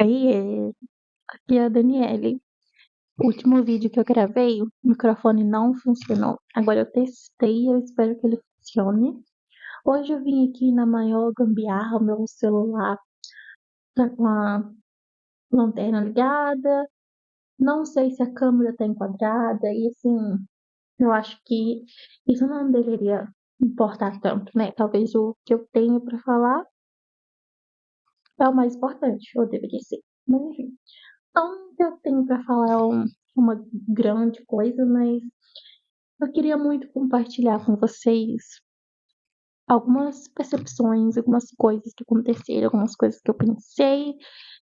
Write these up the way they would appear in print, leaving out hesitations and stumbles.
Aí, aqui é a Daniele. O último vídeo que eu gravei, o microfone não funcionou. Agora eu testei, eu espero que ele funcione. Hoje eu vim aqui na maior gambiarra, o meu celular tá com a lanterna ligada. Não sei se a câmera tá enquadrada e assim, eu acho que isso não deveria importar tanto, né? Talvez o que eu tenho pra falar é o mais importante, ou deveria ser. Mas enfim. Não que eu tenho pra falar uma grande coisa, mas eu queria muito compartilhar com vocês algumas percepções, algumas coisas que aconteceram, algumas coisas que eu pensei,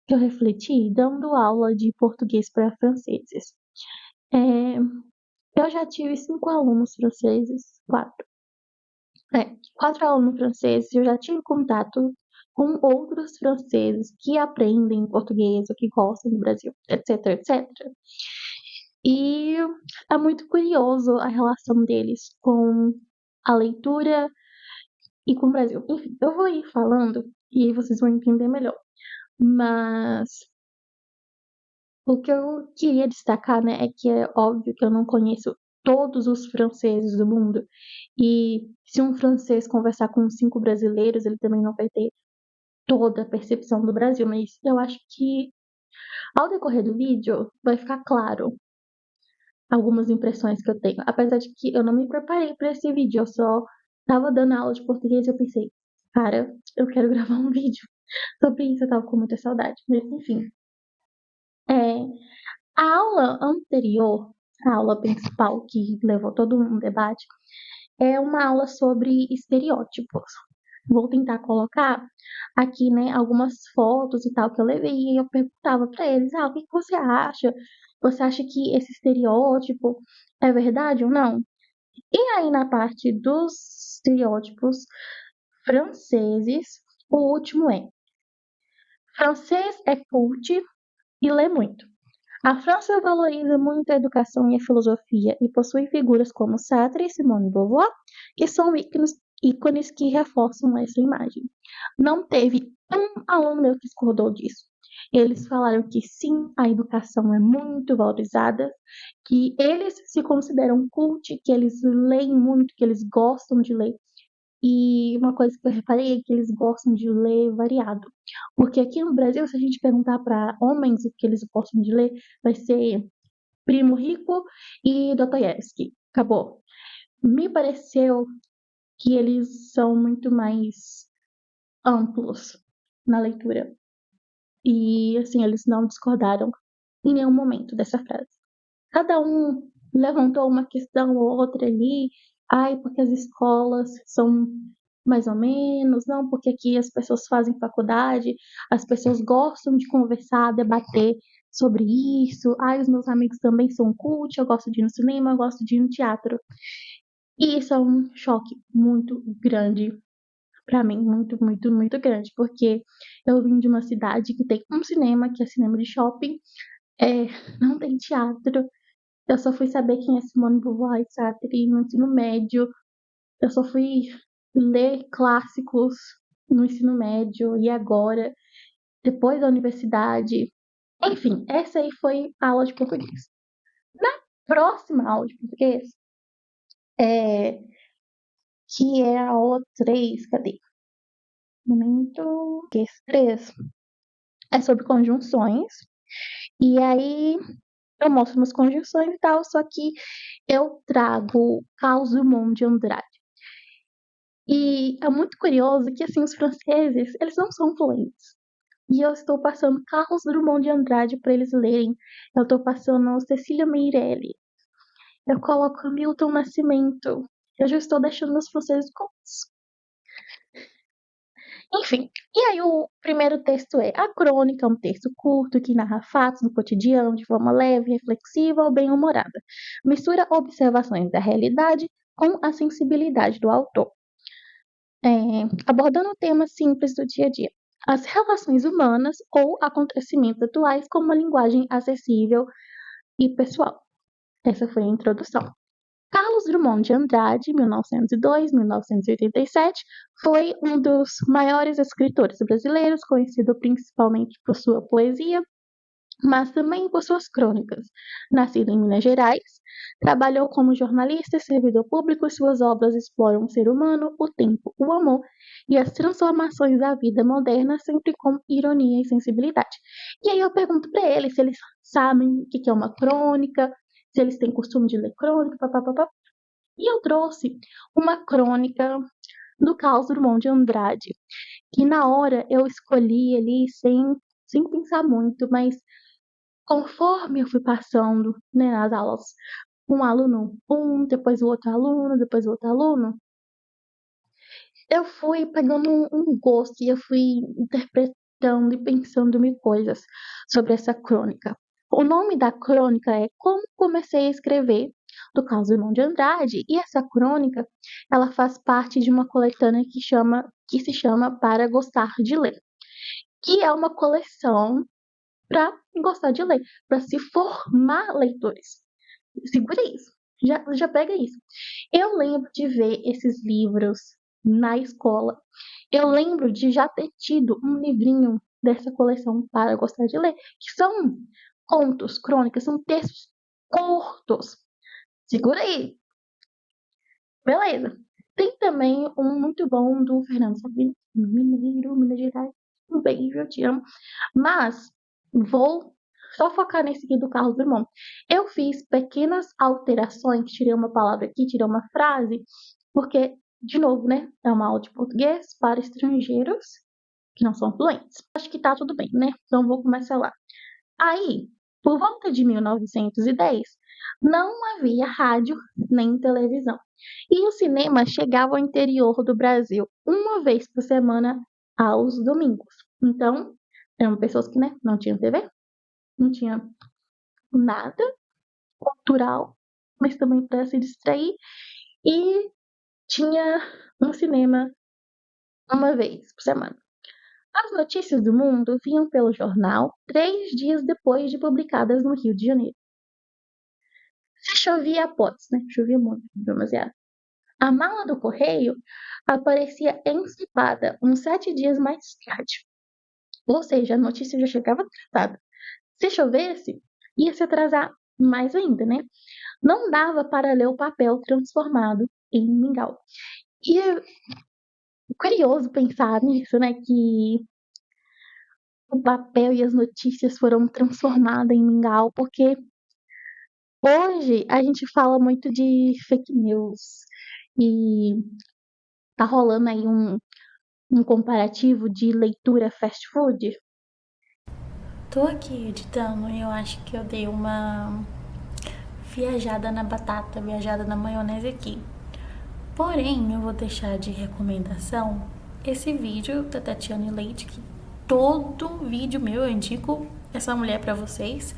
que eu refleti, dando aula de português para franceses. É, eu já tive 5 alunos franceses, quatro alunos franceses, eu já tive contato com outros franceses que aprendem português ou que gostam do Brasil, etc, etc. E é muito curioso a relação deles com a leitura e com o Brasil. Enfim, eu vou ir falando e aí vocês vão entender melhor. Mas o que eu queria destacar, né, é que é óbvio que eu não conheço todos os franceses do mundo. E se um francês conversar com 5 brasileiros, ele também não vai ter toda a percepção do Brasil. Mas eu acho que ao decorrer do vídeo vai ficar claro algumas impressões que eu tenho. Apesar de que eu não me preparei para esse vídeo, eu só tava dando aula de português e eu pensei, cara, eu quero gravar um vídeo sobre isso, eu tava com muita saudade. Mas enfim, é, a aula anterior, a aula principal que levou todo um debate, é uma aula sobre estereótipos. Vou tentar colocar aqui, né, algumas fotos e tal que eu levei e eu perguntava para eles, o que que você acha? Você acha que esse estereótipo é verdade ou não? E aí, na parte dos estereótipos franceses, o último é: francês é cult e lê muito. A França valoriza muito a educação e a filosofia e possui figuras como Sartre e Simone de Beauvoir, que são ícones que reforçam essa imagem. Não teve um aluno meu que discordou disso. Eles falaram que sim, a educação é muito valorizada, que eles se consideram cult, que eles leem muito, que eles gostam de ler. E uma coisa que eu reparei é que eles gostam de ler variado. Porque aqui no Brasil, se a gente perguntar para homens o que eles gostam de ler, vai ser Primo Rico e Dostoiévski. Acabou. Me pareceu que eles são muito mais amplos na leitura. E, assim, eles não discordaram em nenhum momento dessa frase. Cada um levantou uma questão ou outra ali. Ai, porque as escolas são mais ou menos, não, porque aqui as pessoas fazem faculdade, as pessoas gostam de conversar, debater sobre isso. Ai, os meus amigos também são cult, eu gosto de ir no cinema, eu gosto de ir no teatro. E isso é um choque muito grande pra mim, muito, muito, muito grande, porque eu vim de uma cidade que tem um cinema, que é cinema de shopping, é, não tem teatro. Eu só fui saber quem é Simone de Beauvoir e Sartre no ensino médio. Eu só fui ler clássicos no ensino médio e agora, depois da universidade. Enfim, essa aí foi a aula de português. Na próxima aula de português, é, que é a aula 3, cadê? Momento. Que 3 é sobre conjunções. E aí eu mostro umas conjunções e tal, só que eu trago Carlos Drummond de Andrade. E é muito curioso que, assim, os franceses, eles não são fluentes. E eu estou passando Carlos Drummond de Andrade para eles lerem. Eu estou passando Cecília Meirelles. Eu coloco Milton Nascimento. Eu já estou deixando os franceses com. Enfim, e aí o primeiro texto é: a crônica é um texto curto que narra fatos do cotidiano de forma leve, reflexiva ou bem-humorada. Mistura observações da realidade com a sensibilidade do autor, abordando temas simples do dia a dia. As relações humanas ou acontecimentos atuais com uma linguagem acessível e pessoal. Essa foi a introdução. Carlos Drummond de Andrade, 1902-1987, foi um dos maiores escritores brasileiros, conhecido principalmente por sua poesia, mas também por suas crônicas. Nascido em Minas Gerais, trabalhou como jornalista e servidor público e suas obras exploram o ser humano, o tempo, o amor e as transformações da vida moderna, sempre com ironia e sensibilidade. E aí eu pergunto para eles se eles sabem o que é uma crônica, se eles têm costume de ler crônica, papapá. E eu trouxe uma crônica do Carlos Drummond de Andrade, que na hora eu escolhi ali sem pensar muito, mas conforme eu fui passando, né, nas aulas, um aluno, depois o outro aluno, depois o outro aluno, eu fui pegando um gosto e eu fui interpretando e pensando mil coisas sobre essa crônica. O nome da crônica é Como Comecei a Escrever, do Carlos Drummond de Andrade, e essa crônica, ela faz parte de uma coletânea que se chama Para Gostar de Ler, que é uma coleção para gostar de ler, para se formar leitores. Segura isso, já pega isso. Eu lembro de ver esses livros na escola. Eu lembro de já ter tido um livrinho dessa coleção para gostar de ler, que são contos, crônicas, são textos curtos. Segura aí, beleza. Tem também um muito bom do Fernando Sabino, Mineiro, Minas Gerais. Um beijo, eu te amo. Mas vou só focar nesse aqui do Carlos Drummond. Eu fiz pequenas alterações, tirei uma palavra aqui, tirei uma frase, porque, de novo, né? É uma aula de português para estrangeiros que não são fluentes. Acho que tá tudo bem, né? Então vou começar lá. Aí, por volta de 1910, não havia rádio nem televisão. E o cinema chegava ao interior do Brasil uma vez por semana aos domingos. Então, eram pessoas que, né, não tinham TV, não tinha nada cultural, mas também para se distrair. E tinha um cinema uma vez por semana. As notícias do mundo vinham pelo jornal 3 dias depois de publicadas no Rio de Janeiro. Se chovia a potes, né? Chovia muito, demasiado. A mala do correio aparecia encipada uns 7 dias mais tarde. Ou seja, a notícia já chegava atrasada. Se chovesse, ia se atrasar mais ainda, né? Não dava para ler o papel transformado em mingau. E é curioso pensar nisso, né? Que o papel e as notícias foram transformadas em mingau, porque hoje a gente fala muito de fake news e tá rolando aí um comparativo de leitura fast food. Tô aqui editando e eu acho que eu dei uma viajada na batata, viajada na maionese aqui. Porém, eu vou deixar de recomendação esse vídeo da Tatiane Leite, que todo vídeo meu eu indico essa mulher pra vocês.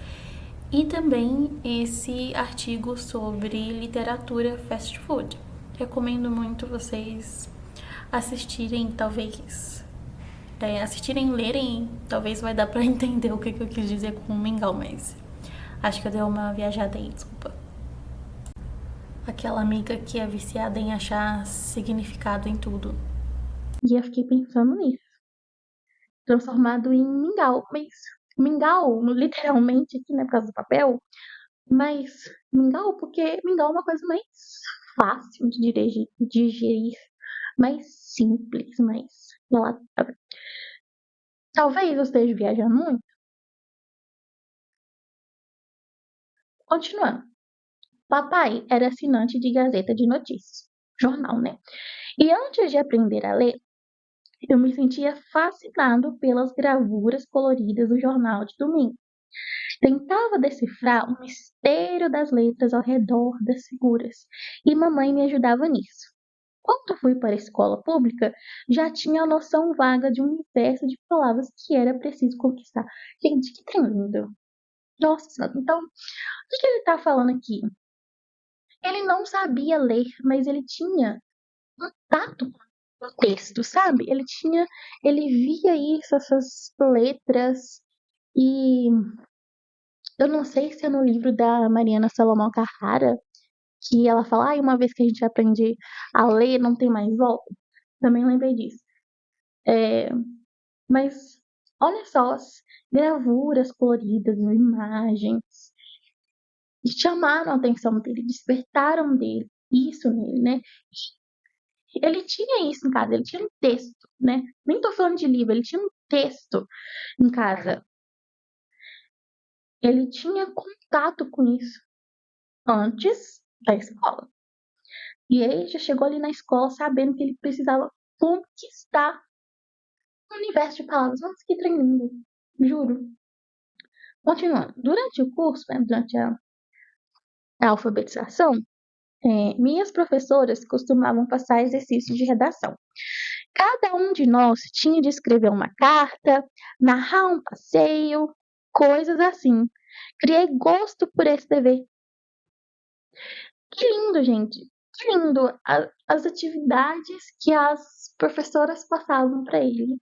E também esse artigo sobre literatura fast food. Recomendo muito vocês assistirem, talvez. Assistirem, lerem, talvez vai dar pra entender o que eu quis dizer com mingau, mas acho que eu dei uma viajada aí, desculpa. Aquela amiga que é viciada em achar significado em tudo. E eu fiquei pensando nisso. Transformado em mingau. Mas mingau, literalmente, aqui, né, por causa do papel. Mas mingau, porque mingau é uma coisa mais fácil de digerir, mais simples, mais relatável. Talvez eu esteja viajando muito. Continuando. Papai era assinante de Gazeta de Notícias, jornal, né? E antes de aprender a ler, eu me sentia fascinado pelas gravuras coloridas do jornal de domingo. Tentava decifrar o mistério das letras ao redor das figuras, e mamãe me ajudava nisso. Quando fui para a escola pública, já tinha a noção vaga de um universo de palavras que era preciso conquistar. Gente, que trem lindo! Nossa Senhora, então, o que ele está falando aqui? Ele não sabia ler, mas ele tinha um tato com o texto, sabe? Ele via isso, essas letras, e eu não sei se é no livro da Mariana Salomão Carrara que ela fala, uma vez que a gente aprende a ler, não tem mais volta. Também lembrei disso. Mas olha só, as gravuras coloridas, imagens, chamaram a atenção dele, despertaram dele, isso nele, né? Ele tinha isso em casa, ele tinha um texto, né? Nem tô falando de livro, ele tinha um texto em casa. Ele tinha contato com isso antes da escola. E ele já chegou ali na escola sabendo que ele precisava conquistar o universo de palavras. Nossa, que trem lindo, juro. Continuando, durante o curso, né, durante a alfabetização, minhas professoras costumavam passar exercícios de redação. Cada um de nós tinha de escrever uma carta, narrar um passeio, coisas assim. Criei gosto por esse dever. Que lindo, gente. Que lindo as atividades que as professoras passavam para ele.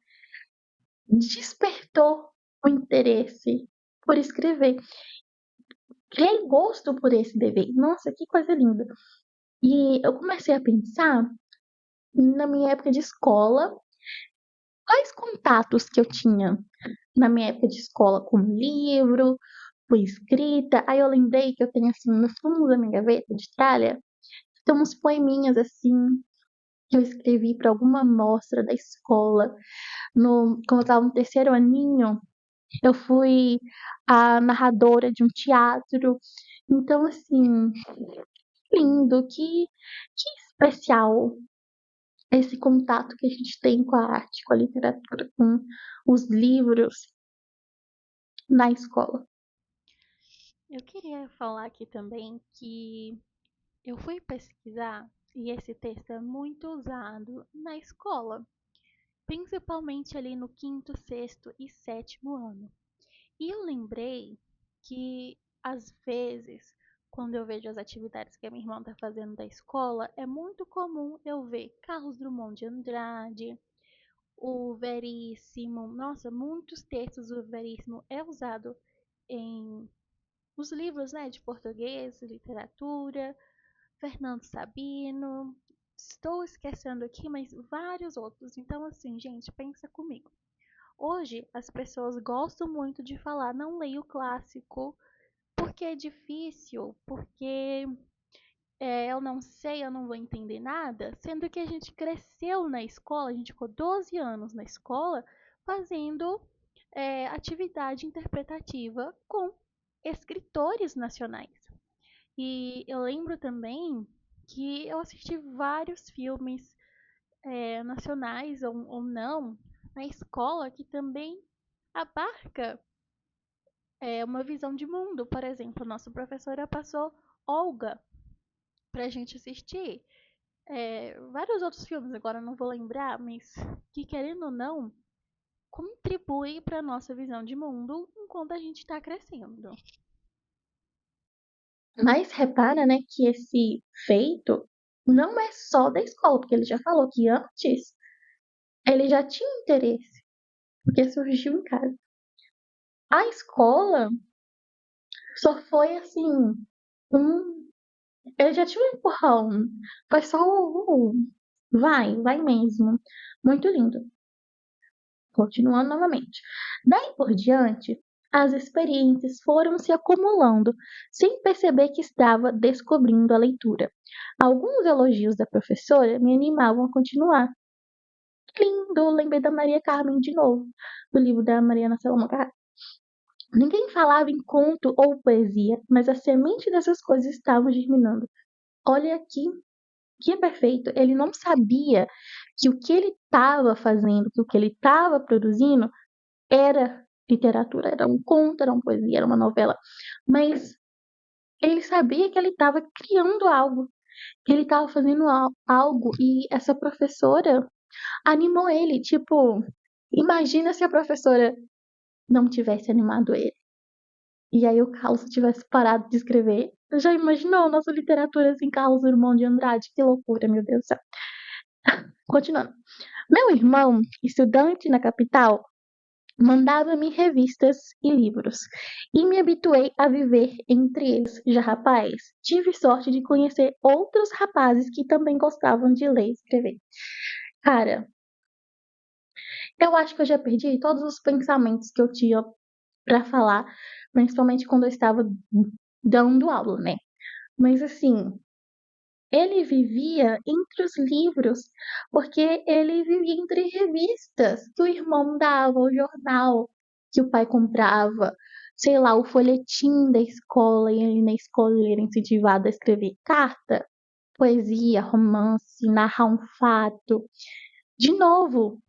Despertou o interesse por escrever. Criei gosto por esse dever. Nossa, que coisa linda. E eu comecei a pensar na minha época de escola, quais contatos que eu tinha na minha época de escola com livro, com escrita. Aí eu lembrei que eu tenho assim no fundo da minha gaveta de tralha, tem uns poeminhas assim que eu escrevi para alguma mostra da escola. Quando eu estava no terceiro aninho, eu fui a narradora de um teatro. Então, assim, lindo, que especial esse contato que a gente tem com a arte, com a literatura, com os livros na escola. Eu queria falar aqui também que eu fui pesquisar e esse texto é muito usado na escola, principalmente ali no quinto, sexto e sétimo ano. E eu lembrei que, às vezes, quando eu vejo as atividades que a minha irmã está fazendo da escola, é muito comum eu ver Carlos Drummond de Andrade, o Veríssimo. Nossa, muitos textos do Veríssimo é usado em os livros, né, de português, literatura, Fernando Sabino. Estou esquecendo aqui, mas vários outros. Então, assim, gente, pensa comigo. Hoje as pessoas gostam muito de falar, não leio clássico, porque é difícil, porque eu não sei, eu não vou entender nada, sendo que a gente cresceu na escola, a gente ficou 12 anos na escola fazendo atividade interpretativa com escritores nacionais. E eu lembro também que eu assisti vários filmes nacionais ou não na escola que também abarca uma visão de mundo. Por exemplo, nossa professora passou Olga pra gente assistir. Vários outros filmes, agora eu não vou lembrar, mas que querendo ou não, contribui para nossa visão de mundo enquanto a gente está crescendo. Mas repara, né, que esse feito não é só da escola, porque ele já falou que antes ele já tinha interesse, porque surgiu em casa. A escola só foi assim, ele já tinha um empurrão, foi só vai mesmo. Muito lindo. Continuando novamente. Daí por diante, as experiências foram se acumulando, sem perceber que estava descobrindo a leitura. Alguns elogios da professora me animavam a continuar. Lindo, lembrei da Maria Carmen de novo, do livro da Mariana Salomão Carrara. Ninguém falava em conto ou poesia, mas a semente dessas coisas estava germinando. Olha aqui, que é perfeito. Ele não sabia que o que ele estava fazendo, que o que ele estava produzindo era literatura, era um conto, era uma poesia, era uma novela. Mas ele sabia que ele estava criando algo, que ele estava fazendo algo, e essa professora animou ele. Tipo, imagina se a professora não tivesse animado ele. E aí o Carlos tivesse parado de escrever. Já imaginou nossa literatura sem Carlos Drummond de Andrade? Que loucura, meu Deus do céu. Continuando. Meu irmão, estudante na capital, mandava-me revistas e livros, e me habituei a viver entre eles. Já rapaz, tive sorte de conhecer outros rapazes que também gostavam de ler e escrever. Cara, eu acho que eu já perdi todos os pensamentos que eu tinha pra falar, principalmente quando eu estava dando aula, né? Mas assim, ele vivia entre os livros, porque ele vivia entre revistas que o irmão dava, o jornal que o pai comprava, sei lá, o folhetim da escola, e aí na escola ele era incentivado a escrever carta, poesia, romance, narrar um fato. De novo,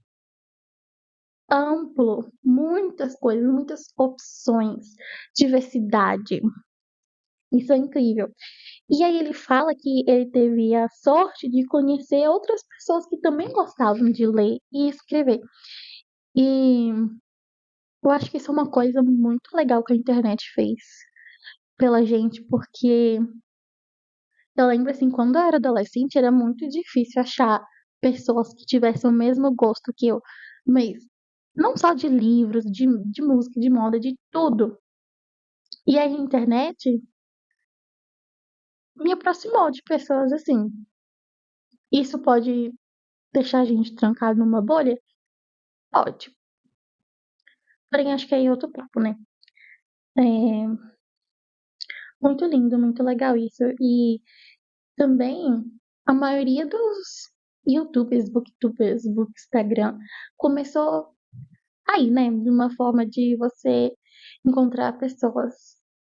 amplo, muitas coisas, muitas opções, diversidade. Isso é incrível. E aí ele fala que ele teve a sorte de conhecer outras pessoas que também gostavam de ler e escrever. E eu acho que isso é uma coisa muito legal que a internet fez pela gente, porque eu lembro assim, quando eu era adolescente, era muito difícil achar pessoas que tivessem o mesmo gosto que eu. Mas não só de livros, de música, de moda, de tudo. E aí a internet me aproximou de pessoas assim. Isso pode deixar a gente trancado numa bolha? Pode. Porém, acho que aí é outro papo, né? É muito lindo, muito legal isso. E também a maioria dos YouTubers, Booktubers, Bookstagram começou aí, né? De uma forma de você encontrar pessoas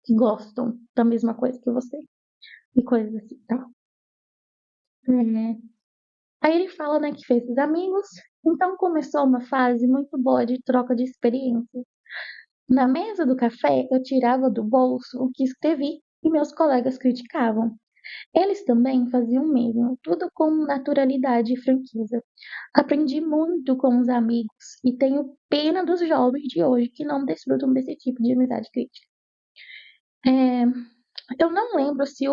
que gostam da mesma coisa que você e coisas assim, tá? É. Aí ele fala, né, que fez os amigos, então começou uma fase muito boa de troca de experiências. Na mesa do café, eu tirava do bolso o que escrevi e meus colegas criticavam. Eles também faziam o mesmo, tudo com naturalidade e franqueza. Aprendi muito com os amigos e tenho pena dos jovens de hoje que não desfrutam desse tipo de amizade crítica. É, eu não lembro se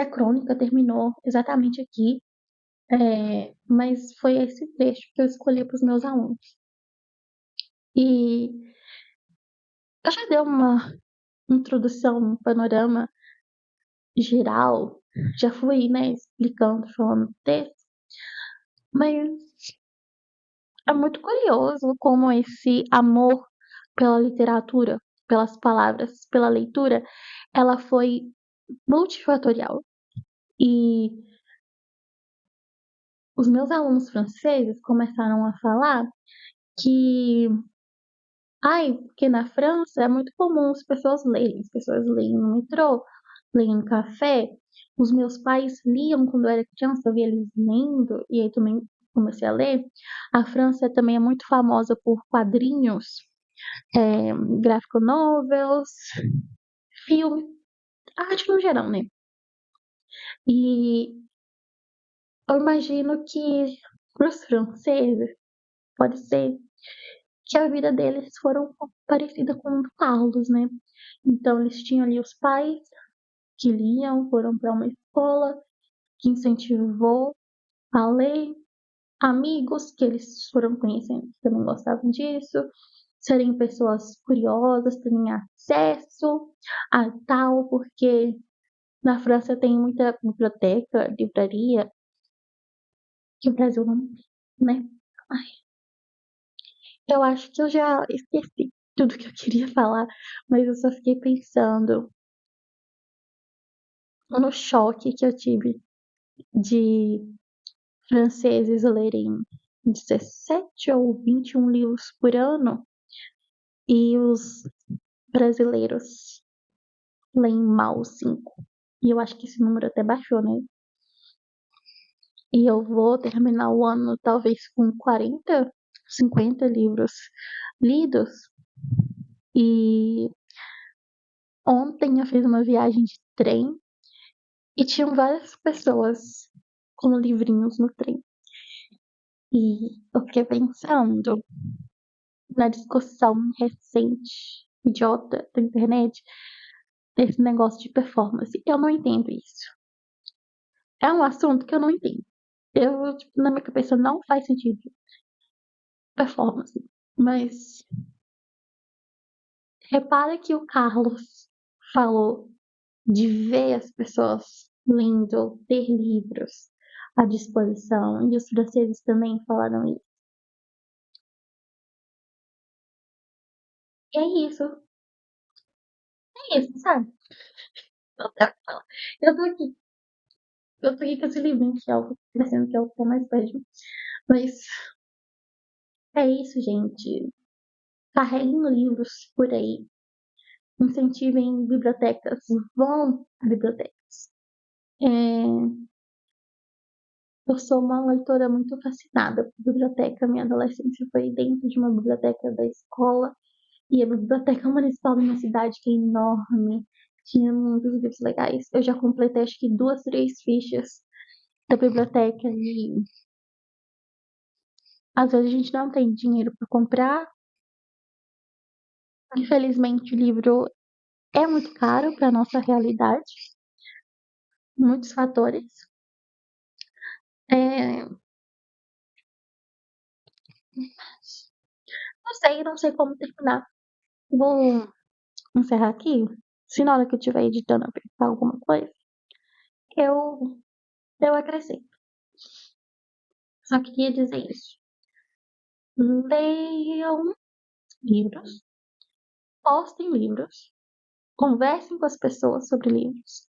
a crônica terminou exatamente aqui, mas foi esse trecho que eu escolhi para os meus alunos. E eu já dei uma introdução, um panorama geral, já fui, né, explicando, falando texto, mas é muito curioso como esse amor pela literatura, pelas palavras, pela leitura, ela foi multifatorial. E os meus alunos franceses começaram a falar que, ai, porque na França é muito comum as pessoas leem no metrô, leem no café. Os meus pais liam quando eu era criança, eu via eles lendo, e aí também comecei a ler. A França também é muito famosa por quadrinhos, graphic novels, filme, arte no geral, né? E eu imagino que para os franceses pode ser que a vida deles foram um pouco parecida com o do Carlos, né? Então eles tinham ali os pais que liam, foram para uma escola que incentivou a ler, amigos que eles foram conhecendo que também gostavam disso, serem pessoas curiosas, terem acesso a tal, porque na França tem muita biblioteca, livraria, que o Brasil não tem, né? Ai, eu acho que eu já esqueci tudo que eu queria falar, mas eu só fiquei pensando no choque que eu tive de franceses lerem 17 ou 21 livros por ano e os brasileiros leem mal 5. E eu acho que esse número até baixou, né? E eu vou terminar o ano talvez com 40, 50 livros lidos. E ontem eu fiz uma viagem de trem e tinham várias pessoas com livrinhos no trem. E eu fiquei pensando na discussão recente, idiota da internet, desse negócio de performance. Eu não entendo isso. É um assunto que eu não entendo. Eu, tipo, na minha cabeça não faz sentido. Performance. Mas repara que o Carlos falou de ver as pessoas lendo, ter livros à disposição, e os franceses também falaram isso. E é isso, sabe? Eu tô aqui, eu tô aqui com esse livrinho que é o parecendo que é o que eu mais vejo. Mas é isso, gente. Carreguem livros por aí. Incentivem bibliotecas. Vão a bibliotecas. É, eu sou uma leitora muito fascinada por biblioteca. Minha adolescência foi dentro de uma biblioteca da escola. E a biblioteca municipal da minha cidade, que é enorme, tinha muitos livros legais. Eu já completei acho que 2, 3 fichas da biblioteca e às vezes a gente não tem dinheiro para comprar. Infelizmente, o livro é muito caro para nossa realidade, muitos fatores. É, não sei como terminar. Vou encerrar aqui. Se na hora que eu estiver editando eu pensar alguma coisa, eu, eu acrescento. Só queria dizer isso. Leiam livros, postem livros, conversem com as pessoas sobre livros,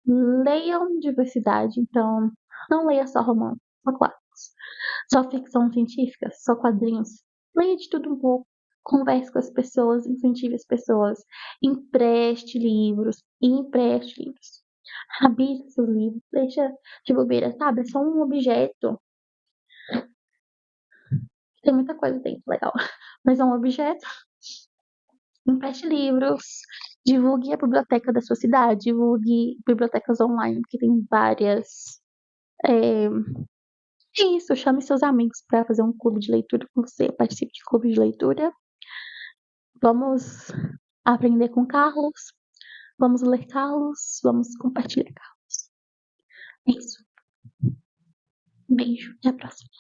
leiam diversidade, então não leia só romance, só clássicos, só ficção científica, só quadrinhos. Leia de tudo um pouco, converse com as pessoas, incentive as pessoas, empreste livros, empreste livros. Rabisque seus livros, deixa de bobeira, sabe? É só um objeto. Tem muita coisa dentro legal, mas é um objeto. Empreste livros, divulgue a biblioteca da sua cidade, divulgue bibliotecas online, porque tem várias. É, é isso, chame seus amigos para fazer um clube de leitura com você, participe de clube de leitura. Vamos aprender com Carlos, vamos ler Carlos, vamos compartilhar Carlos. É isso. Um beijo, até a próxima.